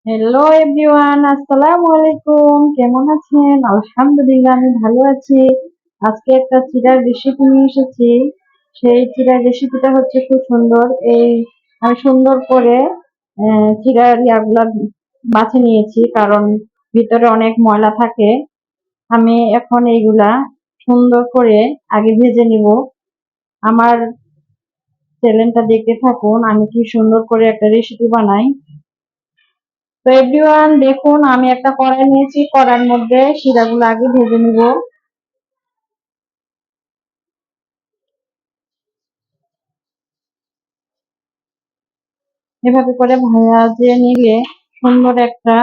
Hello everyone, আসসালামু আলাইকুম। কেমন আছেন? আলহামদুলিল্লাহ, আমি ভালো আছি। আজকে একটা চিড়ার রেসিপি নিয়ে এসেছি। সেই চিড়ার রেসিপিটা হচ্ছে খুব সুন্দর। আমি সুন্দর করে চিড়ার ইয়াগুলা বাছে নিয়েছি, কারণ ভিতরে অনেক ময়লা থাকে। আমি এখন এইগুলা সুন্দর করে আগে ভেজে নিব। আমার চ্যানেলটা দেখতে থাকুন, আমি কি সুন্দর করে একটা রেসিপি বানাই। তো এভরিওয়ান দেখুন, আমি একটা কড়াই নিয়েছি, কড়াইয়ের মধ্যে শিরাগুলো আগে ভেজে নিব। এভাবে করে ভেজে নিলে সুন্দর একটা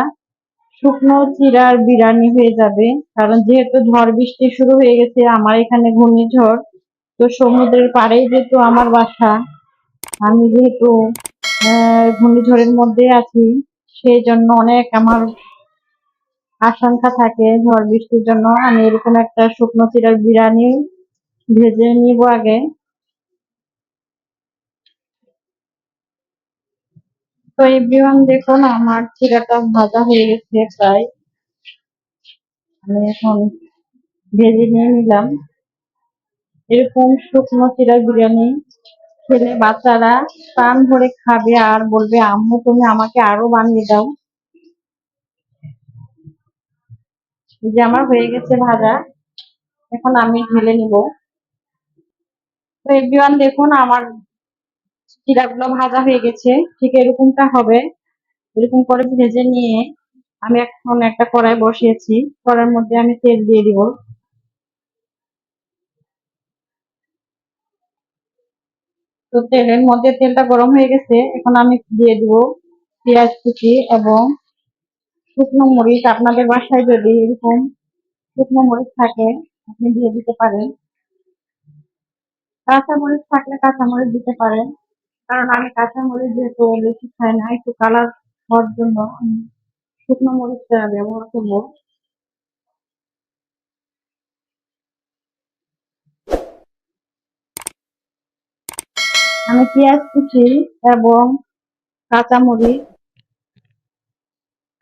শুকনো চিড়ার বিরিয়ানি হয়ে যাবে। কারণ যেহেতু ঝড় বৃষ্টি শুরু হয়ে গেছে, আমার এখানে ঘূর্ণিঝড়, তো সমুদ্রের পাড়েই যেহেতু আমার বাসা, আমি যেহেতু ঘূর্ণিঝড়ের মধ্যে আছি, সেই জন্য অনেক আমার আশঙ্কা থাকে ঝড় বৃষ্টির জন্য। আমি এরকম একটা শুকনো চিড়ার বিরিয়ানি ভেজে নিব আগে। তো এভরিওয়ান দেখুন, আমার চিড়াটা ভাজা হয়ে গেছে প্রায়। আমি এখন ভেজে নিয়ে নিলাম। এরকম শুকনো চিড়ার বিরিয়ানি খেলে বাচ্চারা প্রাণ ভরে খাবে আর বলবে, আম্মু তুমি আমাকে আরো বানিয়ে দাও। এই যে আমার হয়ে গেছে ভাজা, এখন আমি ঢেলে নিব। তো এভরিওয়ান দেখুন, আমার চিড়াগুলো ভাজা হয়ে গেছে। ঠিক এরকমটা হবে। এরকম করে ভেজে নিয়ে আমি এখন একটা কড়াই বসিয়েছি। কড়াইয়ের মধ্যে আমি তেল দিয়ে দিব। তো তেলটা গরম হয়ে গেছে, এখন আমি দিয়ে দিব পেঁয়াজ কুচি এবং শুকনো মরিচ। আপনাদের বাসায় যদি এরকম শুকনো মরিচ থাকে, আপনি দিয়ে দিতে পারেন। কাঁচা মরিচ থাকলে কাঁচা মরিচ দিতে পারেন, কারণ আমি কাঁচা মরিচ যেহেতু বেশি খাই না, একটু কালার হওয়ার জন্য আমি শুকনো মরিচটা ব্যবহার করবো। আমি পেঁয়াজ কুচি এবং কাঁচামরিচ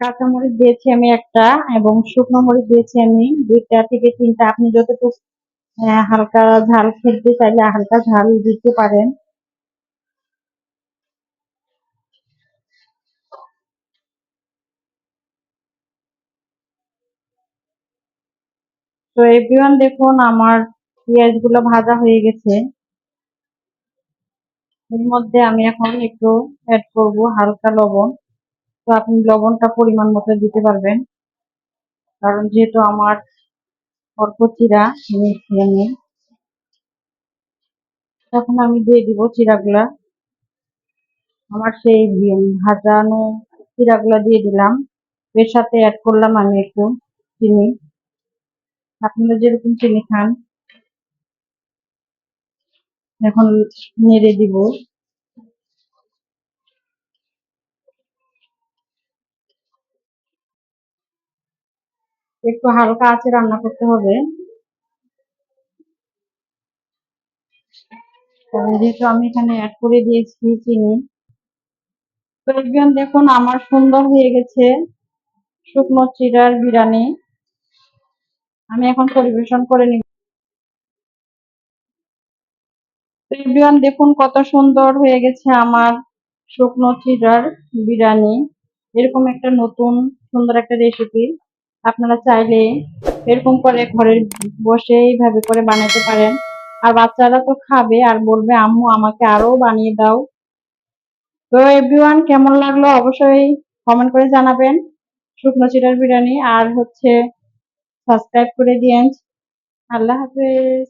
কাঁচামরিচ দিয়েছি আমি একটা, এবং শুকনো মরিচ দিয়েছি আমি 2 থেকে 3টা। আপনি যতটুকু হালকা ঝাল খেতে চাইলে হালকা ঝাল দিতে পারেন। তো এভরিওয়ান দেখুন, আমার পেঁয়াজ গুলো ভাজা হয়ে গেছে। এর মধ্যে আমি এখন একটু অ্যাড করব হালকা লবণ। তো আপনি লবণটা পরিমাণ মতো দিতে পারবেন, কারণ যেহেতু আমার অল্প চিরা নিয়েছি আমি। তখন আমি দিয়ে দিব চিরাগুলা। আমার সেই ভাজানো চিরাগুলা দিয়ে দিলাম। এর সাথে অ্যাড করলাম আমি একটু চিনি। আপনারা যেরকম চিনি খান। এখন নেড়ে দিব। একটু হালকা আঁচে রান্না করতে হবে, কারণ যেহেতু আমি এখানে অ্যাড করে দিয়েছি চিনি। তো একজন দেখুন, আমার সুন্দর হয়ে গেছে শুকনো চিড়ার বিরিয়ানি। আমি এখন পরিবেশন করে নিব। তো এভরিওয়ান দেখুন, কত সুন্দর হয়ে গেছে আমার শুকনো চিড়ার বিরিয়ানি। এরকম একটা নতুন সুন্দর একটা রেসিপি আপনারা চাইলে এরকম করে ঘরে বসে এইভাবে করে বানাতে পারেন। আর বাচ্চারা তো খাবে আর বলবে, আম্মু আমাকে আরো বানিয়ে দাও। তো এভরিওয়ান, কেমন লাগলো অবশ্যই কমেন্ট করে জানাবেন শুকনো চিড়ার বিরিয়ানি। আর হচ্ছে সাবস্ক্রাইব করে দিয়েন। আল্লাহ হাফেজ।